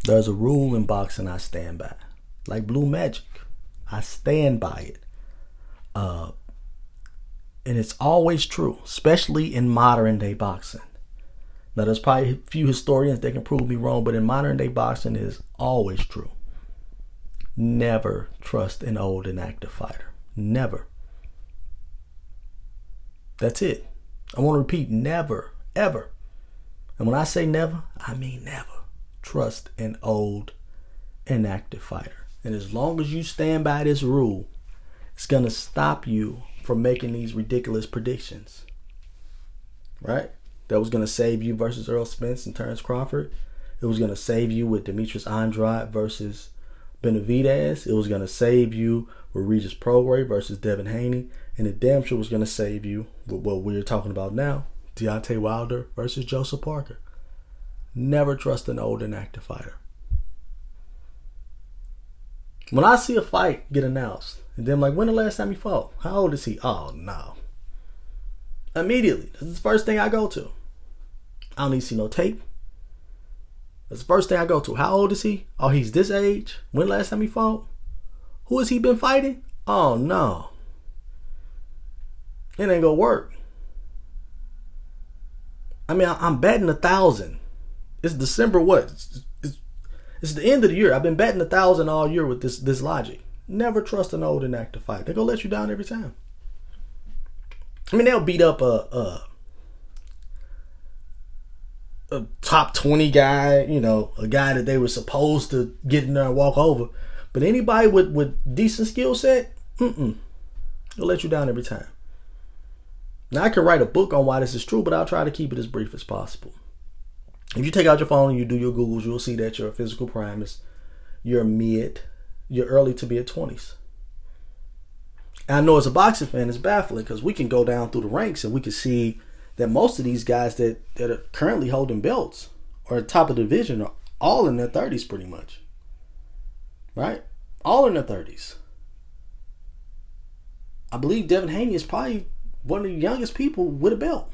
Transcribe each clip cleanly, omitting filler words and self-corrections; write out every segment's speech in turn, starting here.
There's a rule in boxing I stand by. Like blue magic. I stand by it. And it's always true, especially in modern day boxing. Now, there's probably a few historians that can prove me wrong, but in modern day boxing, it is always true. Never trust an old inactive fighter. Never. That's it. I want to repeat, never, ever. And when I say never, I mean never trust an old inactive fighter. And as long as you stand by this rule, it's going to stop you from making these ridiculous predictions. Right? That was going to save you versus Earl Spence and Terrence Crawford. It was going to save you with Demetrius Andrade versus Benavidez. It was going to save you with Regis Prograis versus Devin Haney. And it damn sure was going to save you with what we're talking about now, Deontay Wilder versus Joseph Parker. Never trust an old inactive fighter. When I see a fight get announced, and then I'm like, when the last time he fought? How old is he? Oh, no. Immediately. That's the first thing I go to. I don't need to see no tape. That's the first thing I go to. How old is he? Oh, he's this age. When last time he fought? Who has he been fighting? Oh, no. It ain't gonna work. I mean, I'm betting 1,000. It's December what? It's the end of the year. I've been betting 1,000 all year with this logic. Never trust an old inactive fight. They're gonna let you down every time. I mean, they'll beat up a top 20 guy, a guy that they were supposed to get in there and walk over. But anybody with decent skill set, they'll let you down every time. Now, I can write a book on why this is true, but I'll try to keep it as brief as possible. If you take out your phone and you do your Googles, you'll see that your physical prime is your early to mid 20s. And I know as a boxing fan, it's baffling because we can go down through the ranks and we can see that most of these guys that are currently holding belts or at the top of the division are all in their 30s pretty much. Right? All in their 30s. I believe Devin Haney is probably one of the youngest people with a belt.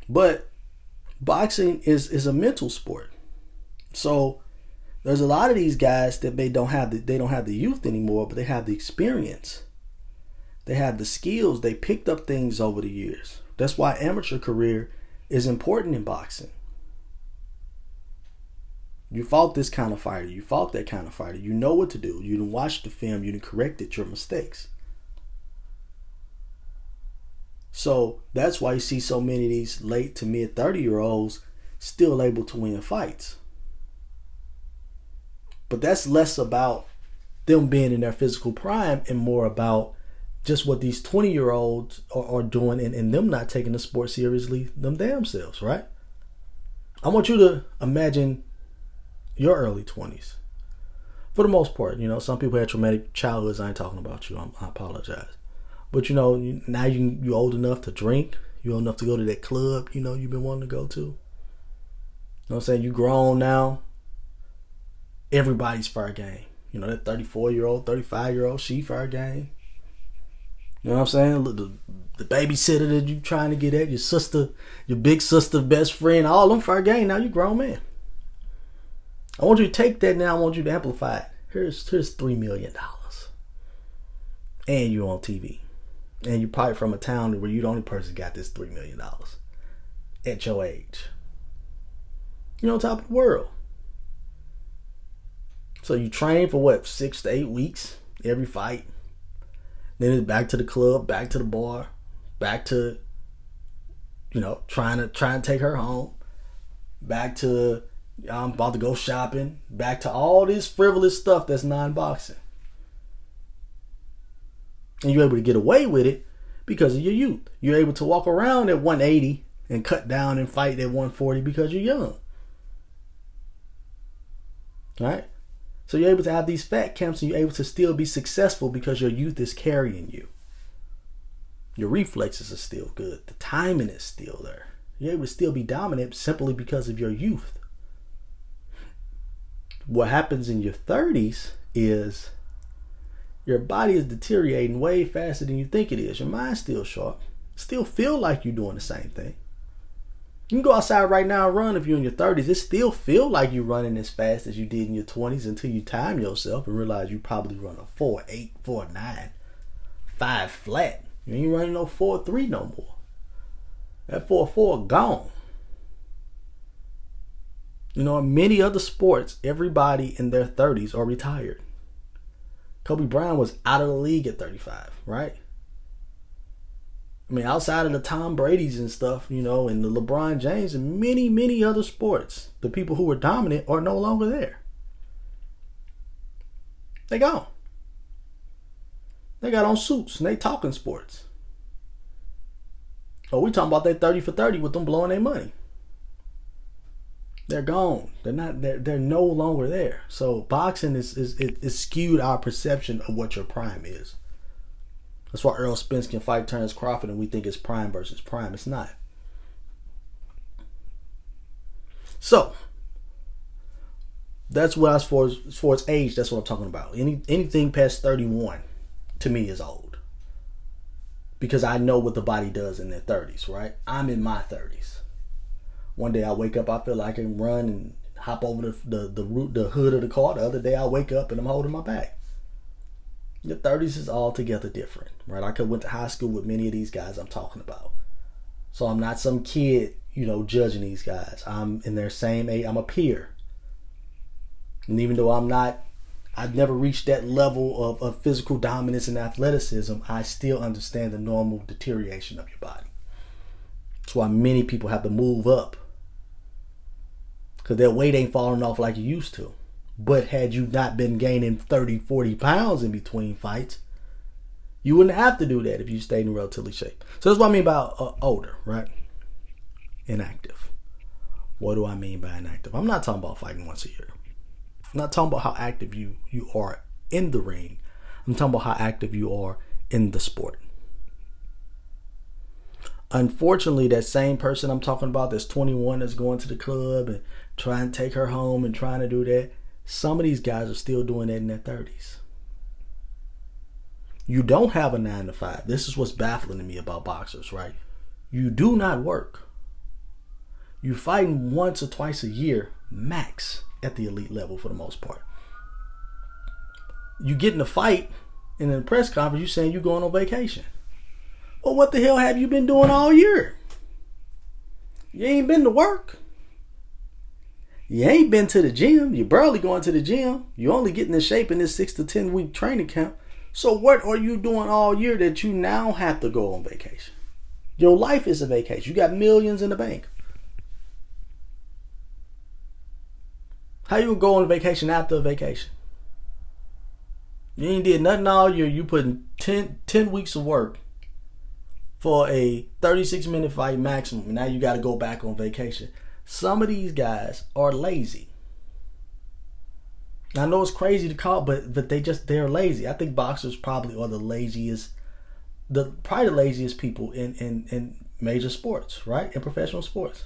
But boxing is a mental sport. So there's a lot of these guys that they don't have the youth anymore, but they have the experience. They have the skills. They picked up things over the years. That's why amateur career is important in boxing. You fought this kind of fighter. You fought that kind of fighter. You know what to do. You done watched the film. You done corrected your mistakes. So that's why you see so many of these late to mid 30-year-olds still able to win fights. But that's less about them being in their physical prime and more about just what these 20-year-olds are doing and them not taking the sport seriously them damn selves, right? I want you to imagine your early 20s. For the most part, some people had traumatic childhoods. I ain't talking about you. I apologize. But, now you're old enough to drink. You're old enough to go to that club, you've been wanting to go to. You know what I'm saying? You grown now. Everybody's fair game. That 34-year-old, 35-year-old, she fair game. You know what I'm saying? The babysitter that you trying to get at, your sister, your big sister, best friend, all them fair game. Now you grown man. I want you to take that now. I want you to amplify it. Here's $3 million. And you're on TV. And you're probably from a town where you're the only person got this $3 million at your age. You're on top of the world. So you train for 6 to 8 weeks every fight. Then it's back to the club, back to the bar, back to, trying to take her home, back to I'm about to go shopping, back to all this frivolous stuff that's non-boxing. And you're able to get away with it because of your youth. You're able to walk around at 180 and cut down and fight at 140 because you're young. Right? So you're able to have these fat camps and you're able to still be successful because your youth is carrying you. Your reflexes are still good. The timing is still there. You're able to still be dominant simply because of your youth. What happens in your 30s is your body is deteriorating way faster than you think it is. Your mind's still sharp. Still feel like you're doing the same thing. You can go outside right now and run if you're in your 30s. It still feel like you're running as fast as you did in your 20s until you time yourself and realize you probably run a 4.8, 4.9, 5 flat. You ain't running no 4.3 no more. That 4.4 gone. You know, in many other sports, everybody in their 30s are retired. Kobe Bryant was out of the league at 35, right? I mean, outside of the Tom Brady's and stuff, you know, and the LeBron James and many, many other sports, the people who were dominant are no longer there. They gone. They got on suits and they talking sports. Oh, we talking about they 30 for 30 with them blowing their money. They're gone. They're no longer there. So boxing is skewed our perception of what your prime is. That's why Earl Spence can fight Terence Crawford and we think it's prime versus prime. It's not. So that's what as far as age, that's what I'm talking about. Anything past 31 to me is old. Because I know what the body does in their 30s, right? I'm in my 30s. One day I wake up, I feel like I can run and hop over the hood of the car. The other day I wake up and I'm holding my back. Your 30s is altogether different, right? I went to high school with many of these guys I'm talking about. So I'm not some kid, you know, judging these guys. I'm in their same age. I'm a peer. And even though I've never reached that level of physical dominance and athleticism, I still understand the normal deterioration of your body. That's why many people have to move up. Because their weight ain't falling off like you used to. But had you not been gaining 30, 40 pounds in between fights, you wouldn't have to do that if you stayed in relatively shape. So that's what I mean by older, right? Inactive. What do I mean by inactive? I'm not talking about fighting once a year. I'm not talking about how active you are in the ring. I'm talking about how active you are in the sport. Unfortunately, that same person I'm talking about that's 21 that's going to the club and trying to take her home and trying to do that, some of these guys are still doing that in their 30s. You don't have a 9 to 5. This is what's baffling to me about boxers, right? You do not work. You're fighting once or twice a year, max, at the elite level for the most part. You get in a fight, and in a press conference, you're saying you're going on vacation. Well, what the hell have you been doing all year? You ain't been to work. You ain't been to the gym. You're barely going to the gym. You're only getting in shape in this 6 to 10 week training camp. So what are you doing all year that you now have to go on vacation? Your life is a vacation. You got millions in the bank. How you go on vacation after a vacation? You ain't did nothing all year. You putting 10 weeks of work for a 36-minute fight maximum. Now you got to go back on vacation. Some of these guys are lazy. I know it's crazy to call, but they're lazy. I think boxers probably are the laziest people in major sports, right? In professional sports.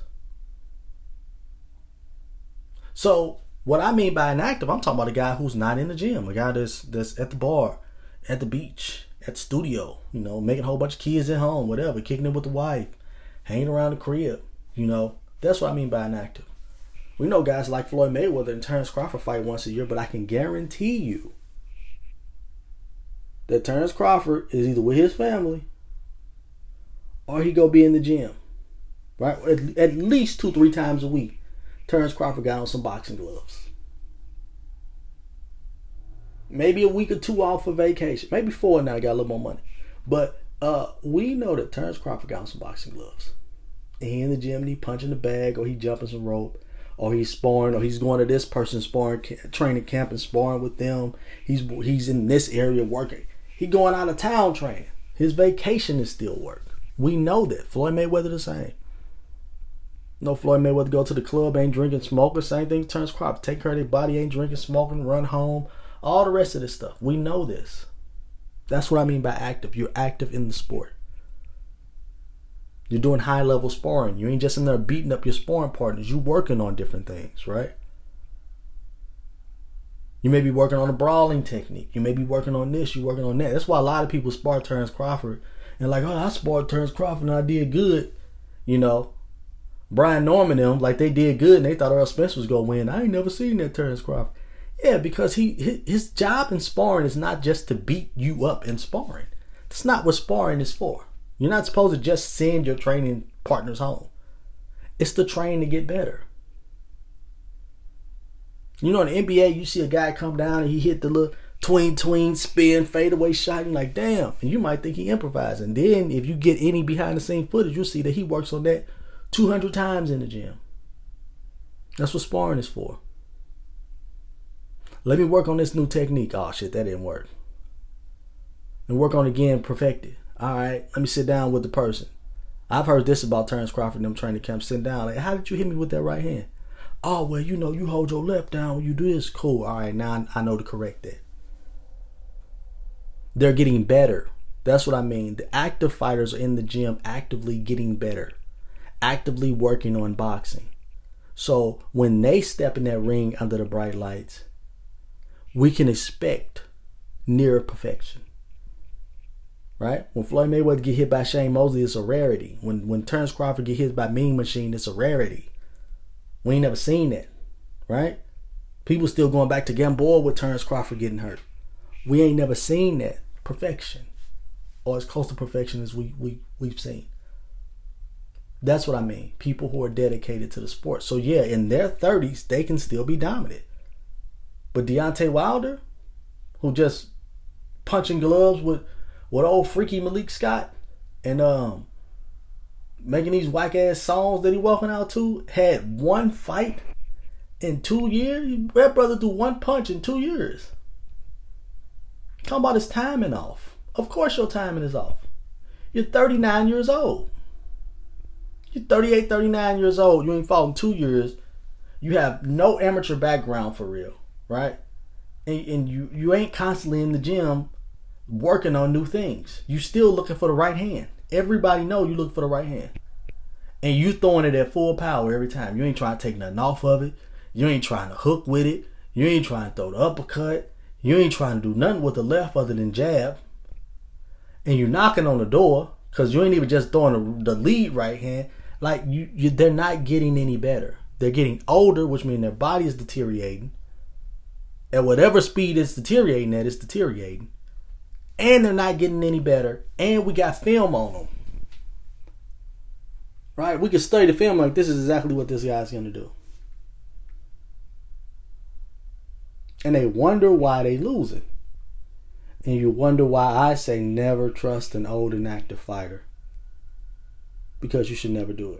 So what I mean by inactive, I'm talking about a guy who's not in the gym, a guy that's at the bar, at the beach, at the studio, you know, making a whole bunch of kids at home, whatever, kicking it with the wife, hanging around the crib, you know. That's what I mean by inactive. We know guys like Floyd Mayweather and Terence Crawford fight once a year, but I can guarantee you that Terence Crawford is either with his family or he go be in the gym, right? At least 2-3 times a week, Terence Crawford got on some boxing gloves. Maybe a week or 2 off for vacation. Maybe 4 now, got a little more money. But we know that Terence Crawford got on some boxing gloves. And he in the gym and he punching the bag, or he jumping some rope, or he's sparring, or he's going to this person's sparring training camp and sparring with them. He's in this area working. He going out of town training. His vacation is still work. We know that. Floyd Mayweather the same. No, Floyd Mayweather go to the club, ain't drinking, smoking. Same thing Terence Crawford. Take care of their body, ain't drinking, smoking, run home. All the rest of this stuff. We know this. That's what I mean by active. You're active in the sport. You're doing high-level sparring. You ain't just in there beating up your sparring partners. You're working on different things, right? You may be working on a brawling technique. You may be working on this. You're working on that. That's why a lot of people spar Terence Crawford and like, oh, I sparred Terence Crawford and I did good, you know. Brian Norman them like they did good and they thought Earl Spence was gonna win. I ain't never seen that Terrence Crawford. Yeah, because his job in sparring is not just to beat you up in sparring. That's not what sparring is for. You're not supposed to just send your training partners home. It's to train to get better. You know, in the NBA, you see a guy come down and he hit the little tween, spin, fadeaway shot. And you're like, damn. And you might think he improvised. And then if you get any behind the scene footage, you'll see that he works on that 200 times in the gym. That's what sparring is for. Let me work on this new technique. Oh, shit, that didn't work. And work on it again, perfect it. All right, let me sit down with the person. I've heard this about Terrence Crawford and them training camps. Sitting down, like, how did you hit me with that right hand? Oh, well, you know, you hold your left down when you do this. Cool. All right, now I know to correct that. They're getting better. That's what I mean. The active fighters are in the gym actively getting better, actively working on boxing. So when they step in that ring under the bright lights, we can expect near perfection. Right? When Floyd Mayweather get hit by Shane Mosley, it's a rarity. When Terrence Crawford get hit by Mean Machine, it's a rarity. We ain't never seen that, right? People still going back to Gamboa with Terrence Crawford getting hurt. We ain't never seen that perfection, or as close to perfection as we've seen. That's what I mean. People who are dedicated to the sport. So yeah, in their 30s, they can still be dominant. But Deontay Wilder, who just punching gloves with old freaky Malik Scott and making these whack ass songs that he walking out to, had one fight in 2 years. That brother threw one punch in 2 years. Talking about his timing off. Of course your timing is off. You're 39 years old. You're 38, 39 years old. You ain't fought in 2 years. You have no amateur background for real, right? And you ain't constantly in the gym working on new things. You still looking for the right hand. Everybody know you look for the right hand. And you throwing it at full power every time. You ain't trying to take nothing off of it. You ain't trying to hook with it. You ain't trying to throw the uppercut. You ain't trying to do nothing with the left other than jab. And you're knocking on the door because you ain't even just throwing the lead right hand. Like they're not getting any better. They're getting older, which means their body is deteriorating. At whatever speed it's deteriorating at, it's deteriorating. And they're not getting any better. And we got film on them. Right? We can study the film like this is exactly what this guy's going to do. And they wonder why they losing. And you wonder why I say never trust an old inactive fighter. Because you should never do it.